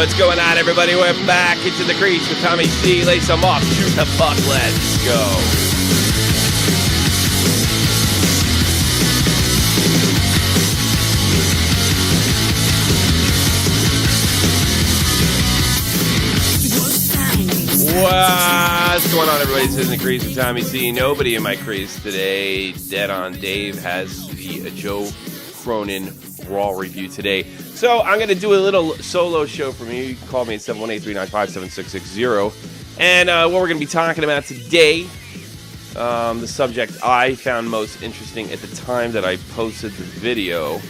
What's going on, everybody? We're back into the crease with Tommy C. Lace them off. Shoot the puck. Let's go. What's going on, everybody? This is in the crease with Tommy C. Nobody in my crease today. Dead on Dave has the Joe Cronin Raw review today. So I'm going to do a little solo show for me. You can call me at 718-395-7660. And what we're going to be talking about today, the subject I found most interesting at the time that I posted the video,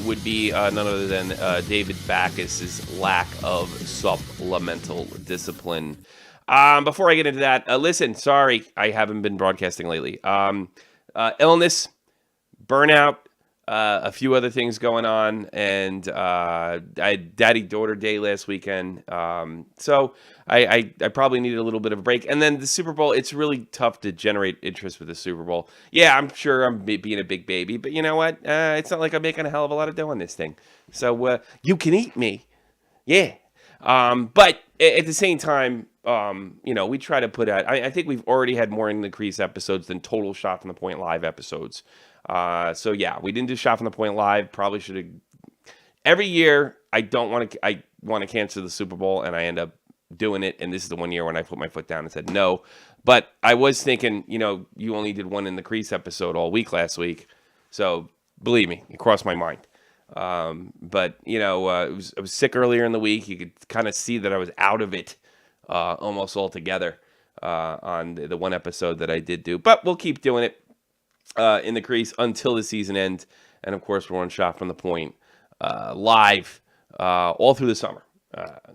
would be none other than David Backes' lack of supplemental discipline. Before I get into that, listen, sorry, I haven't been broadcasting lately. Illness, burnout, a few other things going on, and I had daddy-daughter day last weekend, so I probably needed a little bit of a break. And then the Super Bowl, it's really tough to generate interest with the Super Bowl. Yeah, I'm sure I'm being a big baby, but you know what? It's not like I'm making a hell of a lot of dough on this thing. So you can eat me. Yeah. But at the same time, we try to put out, I think we've already had more in the crease episodes than total Shot from the Point live episodes. So yeah, we didn't do Shot from the Point live. Probably should have. Every year, I want to cancel the Super Bowl, and I end up doing it. And this is the one year when I put my foot down and said no. But I was thinking, you only did one in the crease episode all week last week, so believe me, it crossed my mind. But I was sick earlier in the week. You could kind of see that I was out of it almost altogether on the one episode that I did do. But we'll keep doing it in the crease until the season ends. And of course, we're on Shot from the Point live all through the summer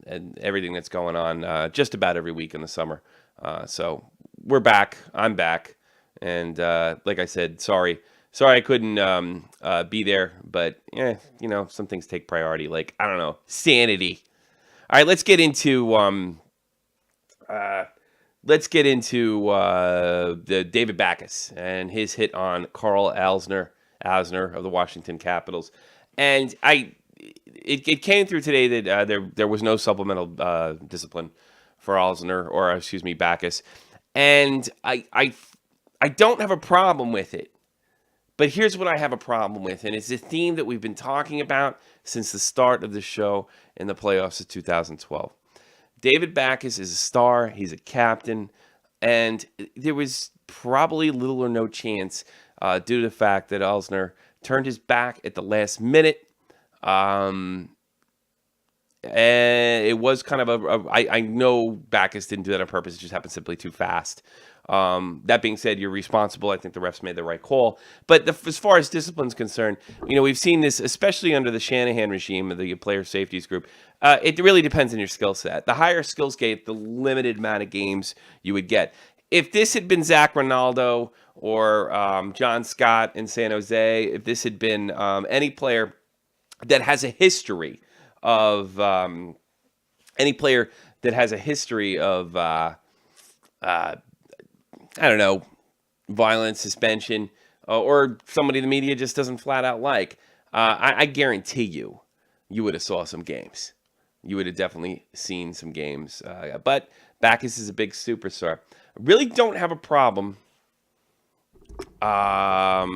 and everything that's going on just about every week in the summer. So we're back. I'm back. And like I said, sorry I couldn't be there, but some things take priority, like, I don't know, sanity. All right, let's get into the David Backes and his hit on Carl Alsner of the Washington Capitals. And it came through today that there was no supplemental discipline for Backes. And I don't have a problem with it. But here's what I have a problem with, and it's a theme that we've been talking about since the start of the show in the playoffs of 2012. David Backes is a star. He's a captain. And there was probably little or no chance due to the fact that Alsner turned his back at the last minute. And it was kind of I know Backes didn't do that on purpose. It just happened simply too fast. That being said, you're responsible. I think the refs made the right call. But as far as discipline's concerned, we've seen this, especially under the Shanahan regime of the player safeties group. It really depends on your skill set. The higher skills gate, the limited amount of games you would get. If this had been Zach Ronaldo or John Scott in San Jose, if this had been any player that has a history of violence, suspension, or somebody the media just doesn't flat out like, I guarantee you would have saw some games. You would have definitely seen some games. But Backes is a big superstar. I really don't have a problem that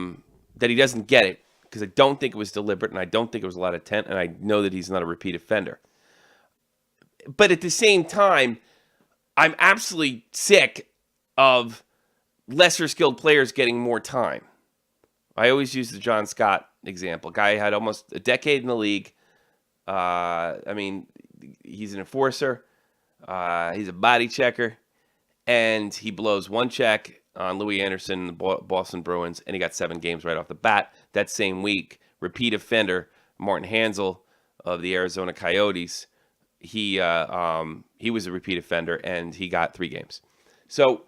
he doesn't get it, because I don't think it was deliberate, and I don't think it was a lot of intent, and I know that he's not a repeat offender. But at the same time, I'm absolutely sick of lesser skilled players getting more time. I always use the John Scott example. Guy had almost a decade in the league. He's an enforcer. He's a body checker. And he blows one check on Louis Anderson and the Boston Bruins, and he got 7 games right off the bat. That same week, repeat offender Martin Hansel of the Arizona Coyotes, he was a repeat offender, and he got 3 games. So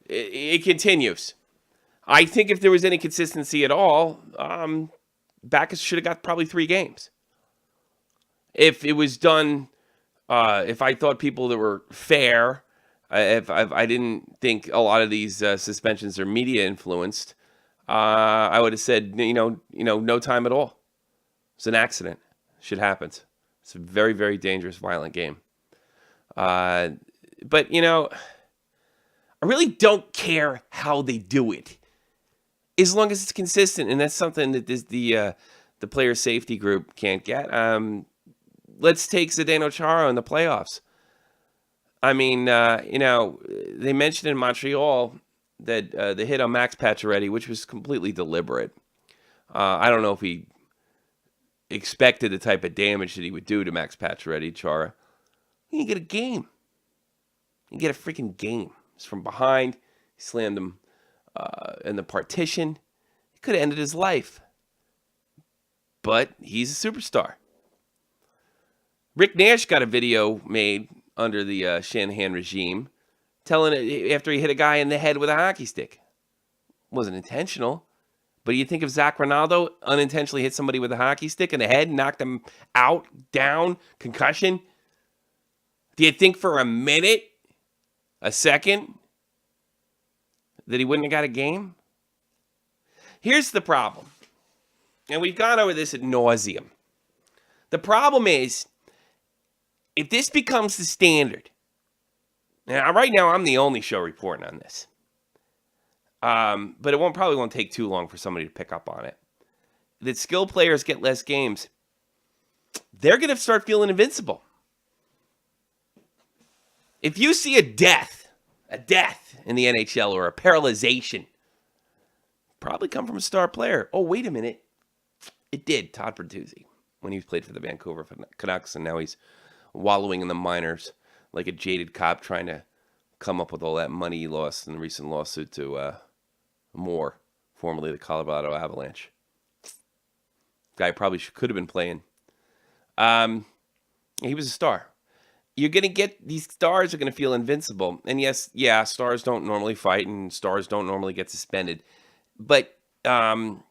it continues. I think if there was any consistency at all, Backes should have got probably 3 games. If it was done, if I thought people that were fair, if I didn't think a lot of these suspensions are media influenced, I would have said, no time at all. It's an accident. Shit happens. It's a very, very dangerous, violent game. But, you know, I really don't care how they do it, as long as it's consistent, and that's something that the player safety group can't get. Let's take Zdeno Chara in the playoffs. I mean, you know, they mentioned in Montreal that the hit on Max Pacioretty, which was completely deliberate. I don't know if he expected the type of damage that he would do to Max Pacioretty, Chara. He didn't get a game. He didn't get a freaking game. It's from behind. He slammed him in the partition. He could have ended his life. But he's a superstar. Rick Nash got a video made under the Shanahan regime, telling it after he hit a guy in the head with a hockey stick. It wasn't intentional. But you think if Zach Ronaldo unintentionally hit somebody with a hockey stick in the head, knocked them out, down, concussion? Do you think for a minute, a second, that he wouldn't have got a game? Here's the problem. And we've gone over this ad nauseum. The problem is, if this becomes the standard, now right now I'm the only show reporting on this, but it probably won't take too long for somebody to pick up on it, that skilled players get less games, they're going to start feeling invincible. If you see a death in the NHL or a paralyzation, probably come from a star player. Oh, wait a minute. It did, Todd Bertuzzi, when he played for the Vancouver Canucks, and now he's wallowing in the minors like a jaded cop trying to come up with all that money he lost in the recent lawsuit to Moore, formerly the Colorado Avalanche. Guy probably could have been playing. He was a star. You're going to get, these stars are going to feel invincible. And yes, yeah, stars don't normally fight and stars don't normally get suspended. But you're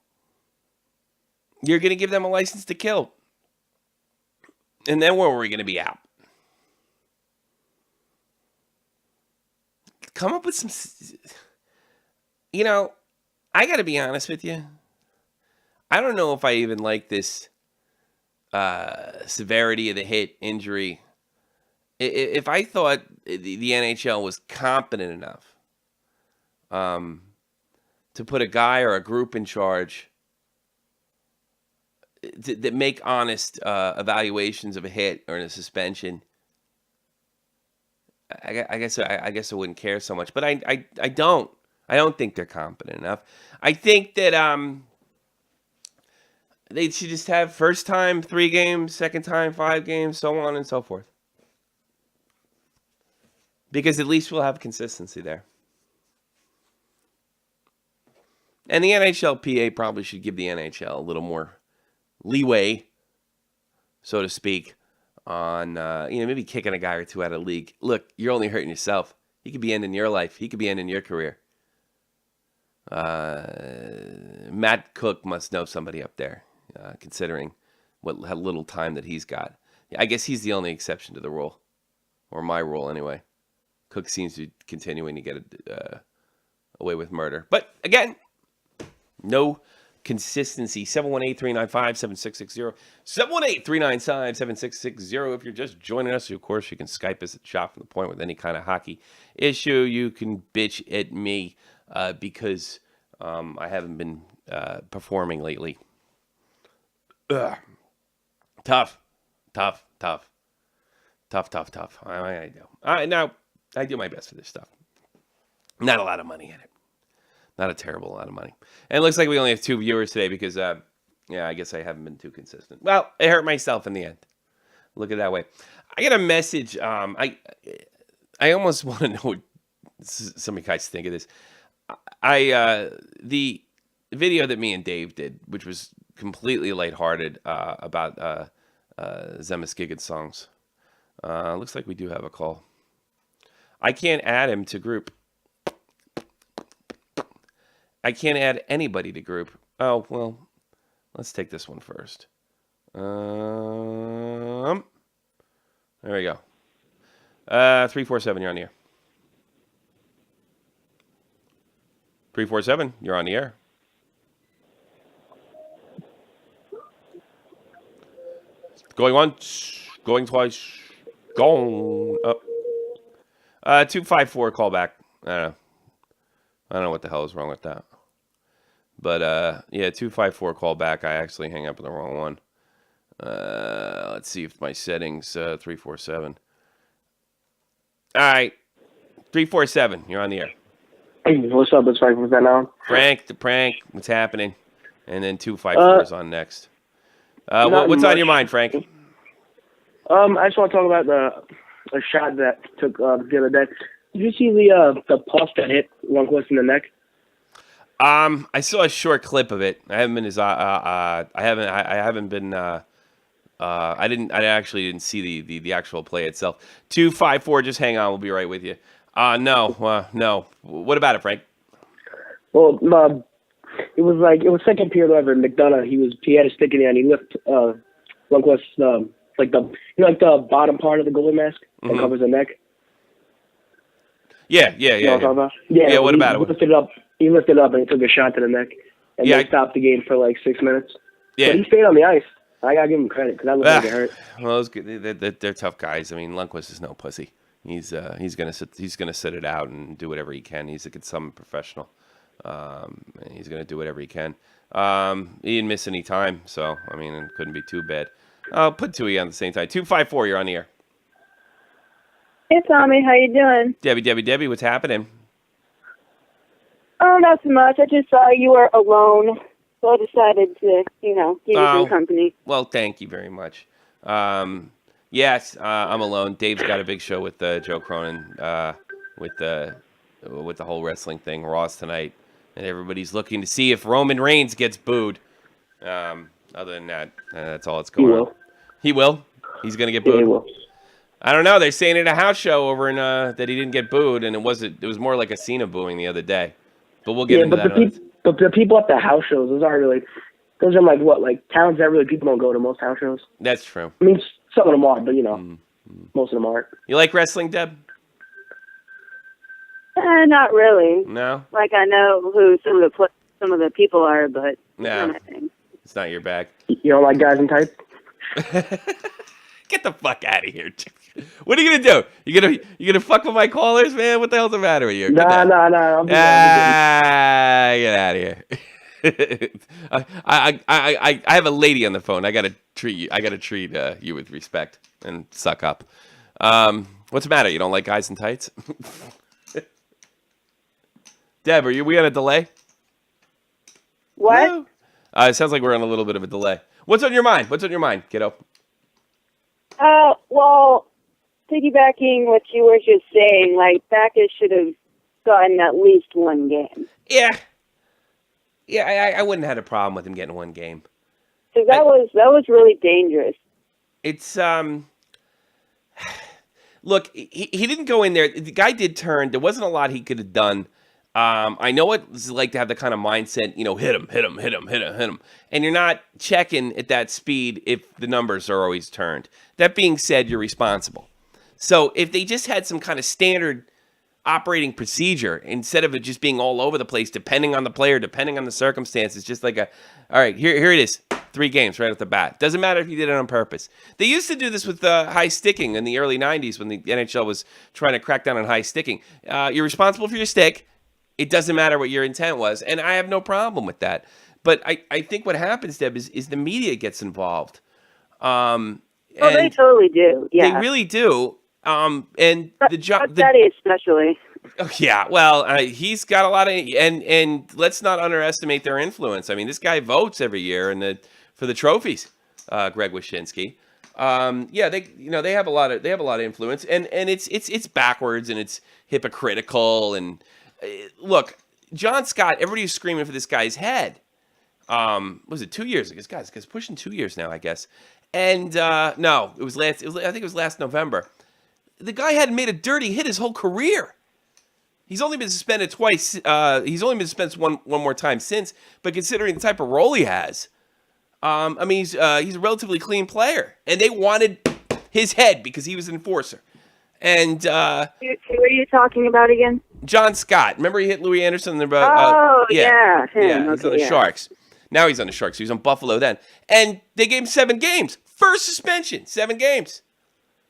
going to give them a license to kill. And then where are we going to be out? Come up with some... You know, I got to be honest with you. I don't know if I even like this severity of the hit, injury. If I thought the NHL was competent enough to put a guy or a group in charge that make honest evaluations of a hit or a suspension, I guess I wouldn't care so much. But I don't think they're competent enough. I think that they should just have first time 3 games, second time 5 games, so on and so forth. Because at least we'll have consistency there. And the NHLPA probably should give the NHL a little more leeway, so to speak, on maybe kicking a guy or two out of the league. Look, you're only hurting yourself. He could be ending your life. He could be ending your career. Matt Cook must know somebody up there, considering how little time that he's got. I guess he's the only exception to the rule, or my rule anyway. Cook seems to be continuing to get away with murder. But again, no consistency. 718-395-7660. 718-395-7660. If you're just joining us, of course, you can Skype us at Shot from the Point with any kind of hockey issue. You can bitch at me because I haven't been performing lately. Ugh. Tough. I know. I do my best for this stuff. Not a lot of money in it. Not a terrible lot of money. And it looks like we only have 2 viewers today because, I guess I haven't been too consistent. Well, it hurt myself in the end. Look at it that way. I got a message. I almost want to know what some of you guys think of this. The video that me and Dave did, which was completely lighthearted about Zemeskigan songs. Looks like we do have a call. I can't add him to group. I can't add anybody to group. Oh, well, let's take this one first. There we go. 347, you're on the air. 347, you're on the air. Going once, Going twice. Gone up. 254 call back. I don't know what the hell is wrong with that. But yeah, 254 call back. I actually hang up on the wrong one. Let's see if my settings 347. All right, 347. You're on the air. Hey, what's up? It's Frank. What's that now? Frank, the prank. What's happening? And then 254 is on next. What's on your mind, Frank? I just want to talk about a shot that took the other day. Did you see the puff that hit Lundqvist in the neck? I saw a short clip of it. I haven't been I actually didn't see the actual play itself. 254. Just hang on. We'll be right with you. No. What about it, Frank? Well, it was second period over McDonough. He had a stick in the end. He lifted Lundqvist like the bottom part of the goalie mask that covers the neck. Yeah. You know what I'm talking about? Yeah. What about it? He lifted up and he took a shot to the neck, and they stopped the game for like 6 minutes. Yeah, but he stayed on the ice. I gotta give him credit because that looked like it hurt. Well, they're tough guys. I mean, Lundqvist is no pussy. He's gonna sit it out and do whatever he can. He's a good summer professional. He's gonna do whatever he can. He didn't miss any time, so I mean, it couldn't be too bad. I'll put two of you on the same time. 254, you're on the air. Hey, Tommy, how you doing? Debbie, what's happening? Oh, not so much. I just saw you were alone, so I decided to, give you some company. Well, thank you very much. Yes, I'm alone. Dave's got a big show with Joe Cronin with the whole wrestling thing, Raw's tonight, and everybody's looking to see if Roman Reigns gets booed. Other than that, that's all that's going on. He will. He's gonna get booed. Yeah, he will. I don't know. They're saying at a house show over in that he didn't get booed, and it was more like a Cena booing the other day. But we'll get into that. But the people at the house shows, those are like towns that really people don't go to most house shows. That's true. I mean, some of them are, but most of them aren't. You like wrestling, Deb? Not really. No. Like I know who some of the people are, but no, not my thing. It's not your bag. You don't like guys in tights? Get the fuck out of here. What are you gonna do? You gonna fuck with my callers, man? What the hell's the matter with you? No. Get out of here. I have a lady on the phone. I gotta treat you with respect and suck up. What's the matter? You don't like guys in tights? Deb, we on a delay? What? No? It sounds like we're on a little bit of a delay. What's on your mind, kiddo? Well, piggybacking what you were just saying, like Backus should have gotten at least one game. Yeah, I wouldn't have had a problem with him getting one game. Because that was really dangerous. It's look, he didn't go in there. The guy did turn. There wasn't a lot he could have done. I know what it's like to have the kind of mindset, hit him. And you're not checking at that speed if the numbers are always turned. That being said, you're responsible. So if they just had some kind of standard operating procedure, instead of it just being all over the place, depending on the player, depending on the circumstances, just like all right, here it is, 3 games right off the bat. Doesn't matter if you did it on purpose. They used to do this with high sticking in the early 90s when the NHL was trying to crack down on high sticking. You're responsible for your stick. It doesn't matter what your intent was, and I have no problem with that. But I think what happens, Deb, is the media gets involved. They totally do. Yeah, they really do. And the job, Daddy especially. Oh, yeah, well, he's got a lot of, and let's not underestimate their influence. I mean, this guy votes every year for the trophies. Greg Wyshynski. They have a lot of influence, and it's backwards and it's hypocritical and. Look, John Scott, everybody was screaming for this guy's head. Was it 2 years? I guess, guys, pushing 2 years now, I guess. And no, I think it was last November. The guy hadn't made a dirty hit his whole career. He's only been suspended twice. He's only been suspended one more time since. But considering the type of role he has, he's a relatively clean player, and they wanted his head because he was an enforcer. And who are you talking about again? John Scott. Remember he hit Louis Anderson? Him. He's on the Sharks. Now he's on the Sharks. He was on Buffalo then. And they gave him 7 games. First suspension, 7 games.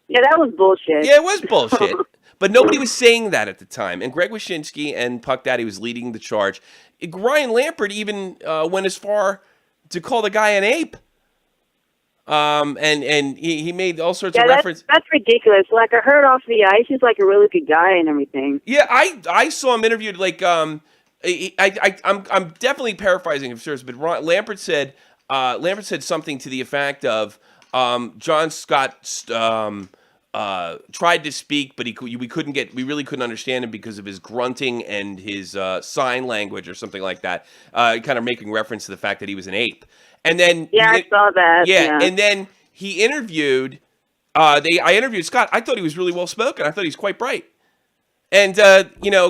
Yeah, that was bullshit. Yeah, it was bullshit. But nobody was saying that at the time. And Greg Wyshynski and Puck Daddy was leading the charge. Ryan Lampert even went as far to call the guy an ape. And he made all sorts of references. That's ridiculous. Like, I heard off the ice, he's like a really good guy and everything. Yeah, I saw him interviewed like I'm definitely paraphrasing of serious, but Lampert said something to the effect of John Scott tried to speak, but we really couldn't understand him because of his grunting and his sign language or something like that, kind of making reference to the fact that he was an ape. And then I saw that. Yeah, and then he interviewed. I interviewed Scott. I thought he was really well spoken. I thought he was quite bright. And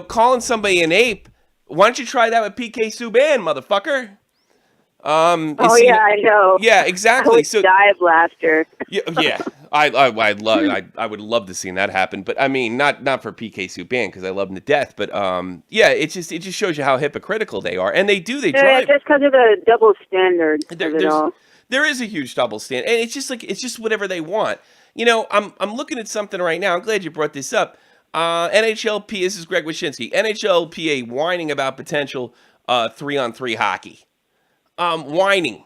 calling somebody an ape. Why don't you try that with PK Subban, motherfucker? I know. Yeah, exactly. I would die of laughter. Yeah. I would love to see that happen, but I mean, not for PK Subban because I love him to death. But it just shows you how hypocritical they are, and they drive just because of the double standard of it all. There is a huge double standard, and it's just whatever they want. I'm looking at something right now. I'm glad you brought this up. NHLP. This is Greg Wyshynski. NHLPA whining about potential 3-on-3 hockey. Whining.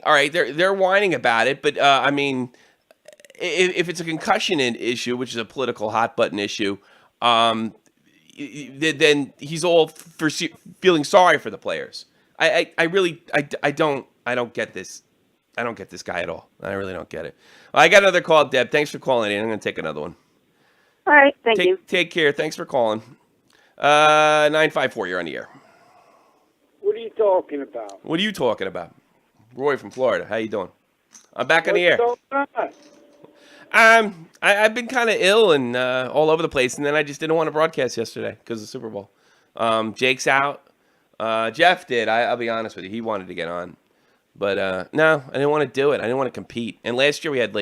All right, they're whining about it, but I mean, if it's a concussion issue, which is a political hot button issue, then he's all for feeling sorry for the players. I don't get this. I don't get this guy at all. I really don't get it. I got another call, Deb. Thanks for calling in. I'm going to take another one. All right, thank you. Take care. Thanks for calling. 954, you're on the air. What are you talking about? What are you talking about? Roy from Florida. How you doing? I'm back on the air. I've been kind of ill and all over the place, and then I just didn't want to broadcast yesterday because of the Super Bowl. Jake's out. Jeff did. I'll be honest with you. He wanted to get on. But no, I didn't want to do it. I didn't want to compete. And last year we had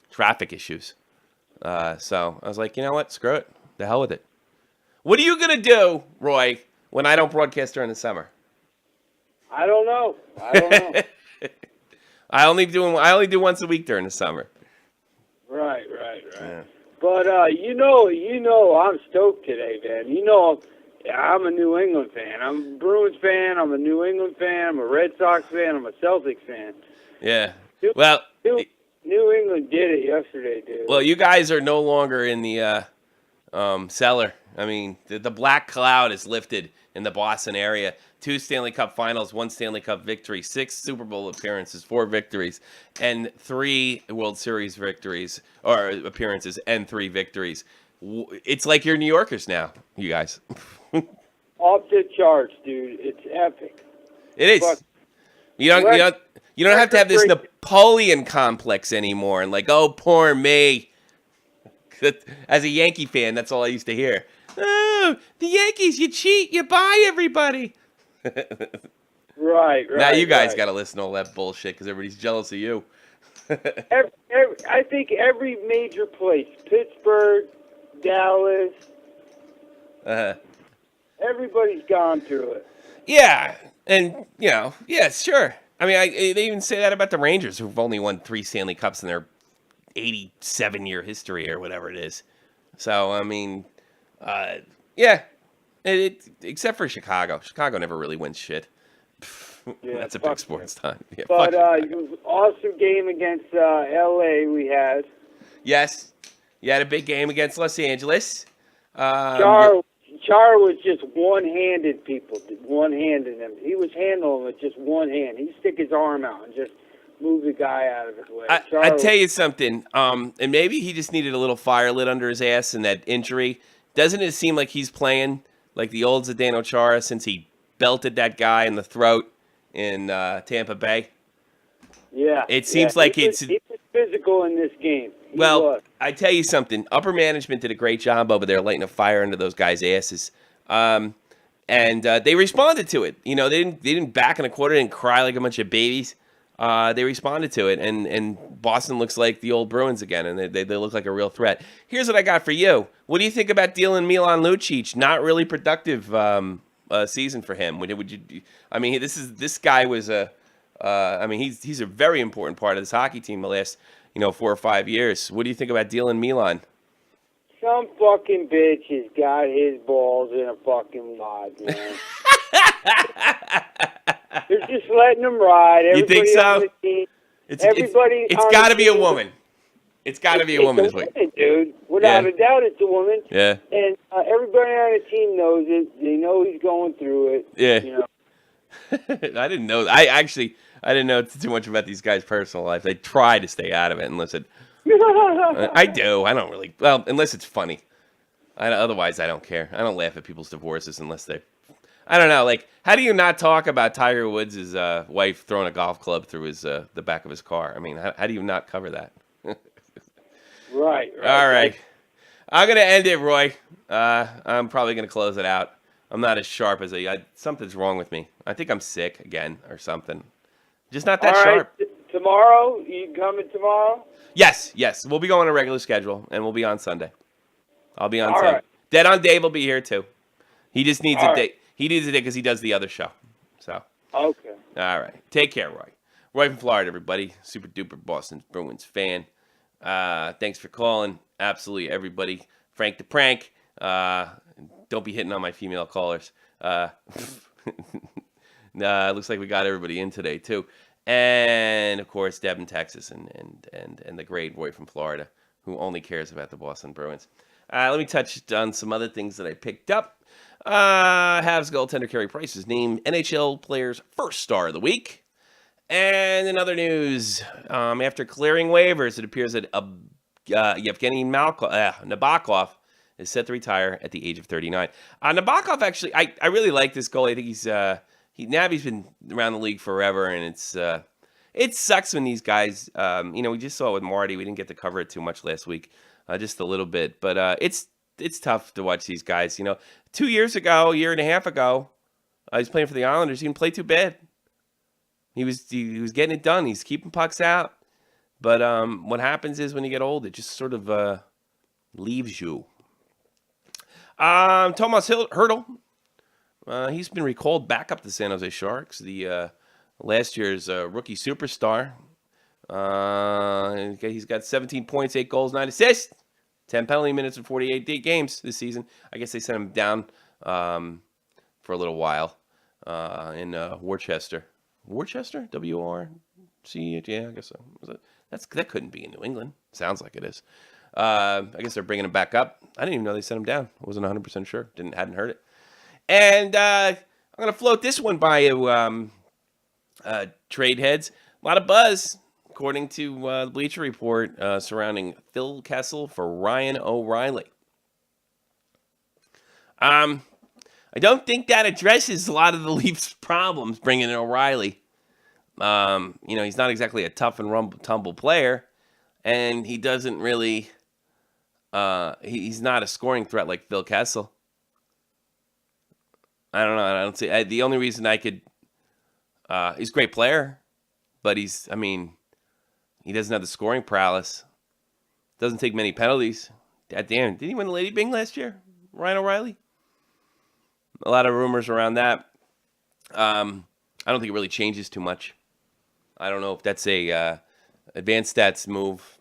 traffic issues. So I was like, you know what? Screw it. The hell with it. What are you going to do, Roy, when I don't broadcast during the summer? I don't know. I only do once a week during the summer. Right. Yeah. But I'm stoked today, man. I'm a New England fan. I'm a Bruins fan. I'm a New England fan. I'm a Red Sox fan. I'm a Celtics fan. Yeah. New England did it yesterday, dude. Well, you guys are no longer in the cellar. I mean, the black cloud is lifted in the Boston area. 2 Stanley Cup Finals, 1 Stanley Cup victory, 6 Super Bowl appearances, 4 victories, and 3 World Series victories or appearances and 3 victories. It's like you're New Yorkers now, you guys. Off the charts, dude. It's epic. It is. But you don't have to have this Napoleon complex anymore and like, oh, poor me. As a Yankee fan, that's all I used to hear. Oh, the Yankees, you cheat, you buy everybody. Right. Now you guys got to listen to all that bullshit because everybody's jealous of you. I think every major place, Pittsburgh, Dallas, everybody's gone through it. Yeah, and, sure. I mean, they even say that about the Rangers, who've only won 3 Stanley Cups in their 87-year history or whatever it is. So, I mean, except for Chicago. Chicago never really wins shit. That's a big sports time. Yeah, but it was an awesome game against L.A. we had. Yes. You had a big game against Los Angeles. Char was just one-handed, people. One-handed him. He was handling him with just one hand. He'd stick his arm out and just move the guy out of his way. I tell you something, and maybe he just needed a little fire lit under his ass in that injury. Doesn't it seem like he's playing like the old Zdeno Chara since he belted that guy in the throat in Tampa Bay? Yeah. It seems like he was physical in this game. I tell you something. Upper management did a great job over there lighting a fire under those guys' asses. And they responded to it. They didn't back in a quarter, didn't cry like a bunch of babies. They responded to it, and Boston looks like the old Bruins again, and they look like a real threat. Here's what I got for you. What do you think about dealing Milan Lucic? Not really productive season for him. Would you? I mean, this guy was he's a very important part of this hockey team the last 4 or 5 years. What do you think about dealing Milan? Some fucking bitch has got his balls in a fucking wad, man. They're just letting him ride. You think so? On the team, It's got to be a woman. It's got to be a woman, dude. Without a doubt, it's a woman. Yeah. And everybody on the team knows it. They know he's going through it. Yeah. I didn't know. I didn't know too much about these guys' personal life. I try to stay out of it unless it. I do. I don't really. Well, unless it's funny. Otherwise, I don't care. I don't laugh at people's divorces unless they. I don't know. Like, how do you not talk about Tiger Woods' wife throwing a golf club through the back of his car? I mean, how do you not cover that? Right. All right. I'm going to end it, Roy. I'm probably going to close it out. I'm not as sharp as something's wrong with me. I think I'm sick again or something. Just not that sharp. Tomorrow? You coming tomorrow? Yes. We'll be going on a regular schedule, and we'll be on Sunday. I'll be on Sunday. Right. Dead on Dave will be here, too. He just needs a day. He needs a day because he does the other show. So. Okay. All right. Take care, Roy. Roy from Florida, everybody. Super duper Boston Bruins fan. Thanks for calling. Absolutely, everybody. Frank the Prank. Don't be hitting on my female callers. Looks like we got everybody in today, too. And, of course, Deb in Texas and the great Roy from Florida, who only cares about the Boston Bruins. Let me touch on some other things that I picked up. Habs goaltender Carey Price is named NHL Player's First Star of the Week. And in other news, after clearing waivers, it appears that Yevgeny Nabokov is set to retire at the age of 39. Nabokov, actually, I really like this goalie. I think Naby's been around the league forever, and it sucks when these guys, we just saw it with Marty. We didn't get to cover it too much last week, just a little bit. But it's tough to watch these guys. 2 years ago, a year and a half ago, he was playing for the Islanders. He didn't play too bad. He was getting it done. He's keeping pucks out. But what happens is when you get old, it just sort of leaves you. Tomas Hertl, he's been recalled back up to the San Jose Sharks. The last year's rookie superstar. He's got 17 points, 8 goals, 9 assists, 10 penalty minutes in 48 games this season. I guess they sent him down for a little while in Worcester. Worcester? W-O-R-C-H? Yeah, I guess so. That couldn't be in New England. Sounds like it is. I guess they're bringing him back up. I didn't even know they sent him down. I wasn't 100% sure. Hadn't heard it. And I'm going to float this one by you, trade heads. A lot of buzz, according to Bleacher Report, surrounding Phil Kessel for Ryan O'Reilly. I don't think that addresses a lot of the Leafs' problems bringing in O'Reilly. He's not exactly a tough and tumble player, and he doesn't really. He's not a scoring threat like Phil Kessel. I don't know. I don't see. The only reason I could. He's a great player, but he doesn't have the scoring prowess. Doesn't take many penalties. Damn, did he win the Lady Byng last year? Ryan O'Reilly? A lot of rumors around that. I don't think it really changes too much. I don't know if that's a advanced stats move,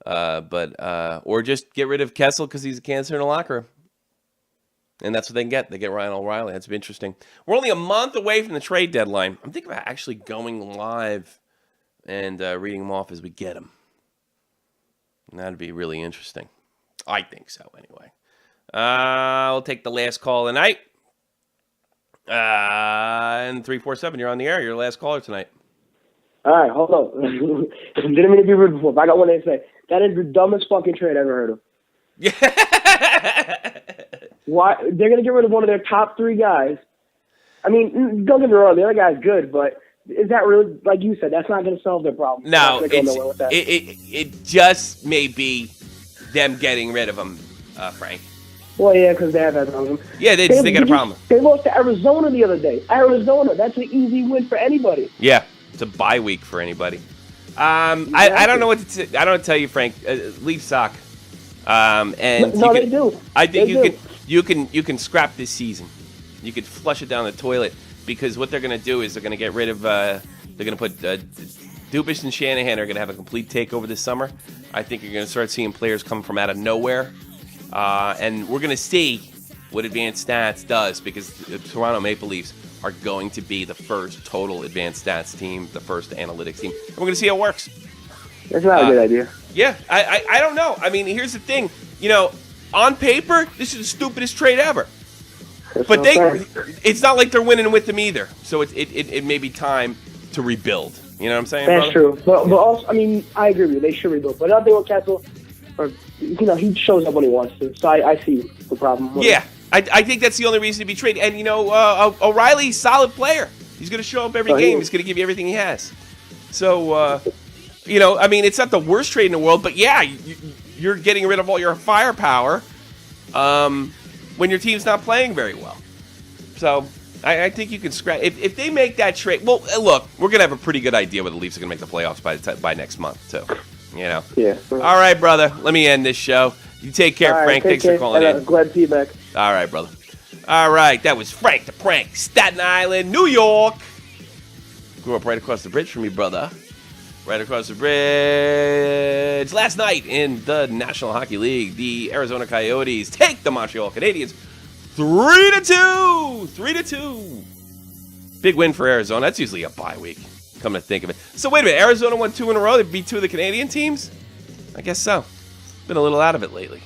or just get rid of Kessel because he's a cancer in the locker room. And that's what they can get. They get Ryan O'Reilly. That's interesting. We're only a month away from the trade deadline. I'm thinking about actually going live and reading them off as we get them. And that'd be really interesting. I think so, anyway. We'll take the last call tonight. And 347, you're on the air. You're the last caller tonight. All right, hold on. Didn't mean to be rude before, but I got one to say. That is the dumbest fucking trade I ever heard of. Yeah. Why they're gonna get rid of one of their top 3 guys? I mean, don't get me wrong, the other guy's good, but is that really, like you said, that's not gonna solve their problem? No, it just may be them getting rid of him, Frank. Well, yeah, because they have that problem. Yeah, they got a problem. They lost to Arizona the other day. Arizona, that's an easy win for anybody. Yeah, it's a bye week for anybody. Exactly. I don't know what to I don't know what to tell you, Frank. Leafs suck. And no, they do. I think you can scrap this season. You could flush it down the toilet because what they're going to do is they're going to get rid of. They're going to put Dubas and Shanahan are going to have a complete takeover this summer. I think you're going to start seeing players come from out of nowhere. And we're going to see what advanced stats does, because the Toronto Maple Leafs are going to be the first total advanced stats team, the first analytics team. And we're going to see how it works. That's not a good idea. Yeah, I don't know. I mean, here's the thing. On paper, this is the stupidest trade ever. But it's not like they're winning with them either. So it may be time to rebuild. You know what I'm saying, That's brother? true. But also, I mean, I agree with you. They should rebuild. But another thing with Kessel, he shows up when he wants to. So I see the problem. Yeah, I think that's the only reason to be traded. And, O'Reilly's a solid player. He's going to show up every game. He's going to give you everything he has. So, I mean, it's not the worst trade in the world. But, yeah, you're getting rid of all your firepower when your team's not playing very well. So I think you can scratch. If they make that trade, well, look, we're going to have a pretty good idea whether the Leafs are going to make the playoffs by next month, too. Yeah. All right, brother. Let me end this show. You take care, Frank. Thanks for calling in. Glad to see you back. All right, brother. All right, that was Frank the Prank, Staten Island, New York. Grew up right across the bridge from me, brother. Right across the bridge. Last night in the National Hockey League, the Arizona Coyotes take the Montreal Canadiens 3-2. 3-2. Big win for Arizona. That's usually a bye week, come to think of it. So wait a minute, Arizona won 2 in a row? They beat 2 of the Canadian teams? I guess so. Been a little out of it lately.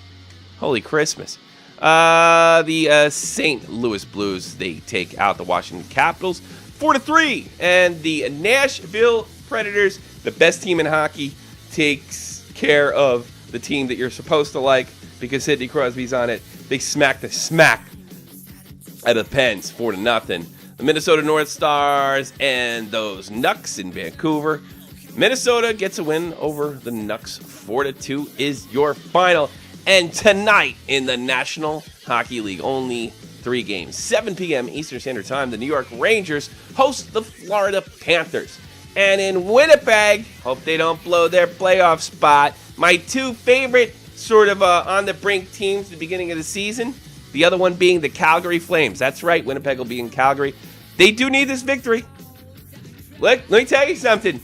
Holy Christmas. The St. Louis Blues, they take out the Washington Capitals 4-3. And the Nashville Predators, the best team in hockey, takes care of the team that you're supposed to like because Sidney Crosby's on it. They smack the smack out of the Pens 4-0. The Minnesota North Stars and those Nucks in Vancouver. Minnesota gets a win over the Nucks. 4-2 is your final. And tonight in the National Hockey League, only 3 games. 7 p.m. Eastern Standard Time, the New York Rangers host the Florida Panthers. And in Winnipeg, hope they don't blow their playoff spot, my 2 favorite sort of on-the-brink teams at the beginning of the season, the other one being the Calgary Flames. That's right, Winnipeg will be in Calgary. They do need this victory. Let me tell you something.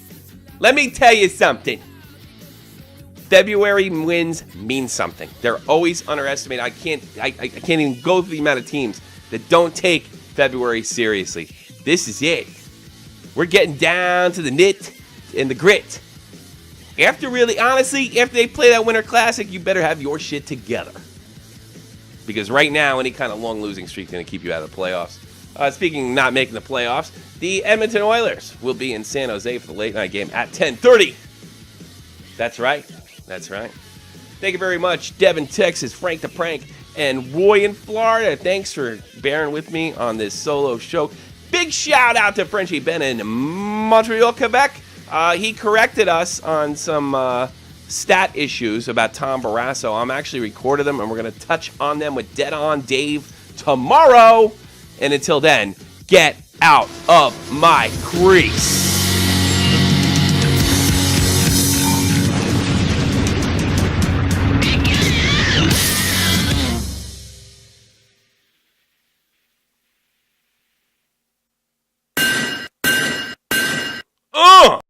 February wins mean something. They're always underestimated. I can't even go through the amount of teams that don't take February seriously. This is it. We're getting down to the nit and the grit. After they play that Winter Classic, you better have your shit together. Because right now, any kind of long losing streak is going to keep you out of the playoffs. Speaking of not making the playoffs, the Edmonton Oilers will be in San Jose for the late night game at 10:30. That's right. Thank you very much, Devin, Texas, Frank the Prank, and Roy in Florida. Thanks for bearing with me on this solo show. Big shout out to Frenchie Ben in Montreal, Quebec. He corrected us on some stat issues about Tom Barrasso. I'm actually recorded them, and we're going to touch on them with Dead On Dave tomorrow. And until then, get out of my crease.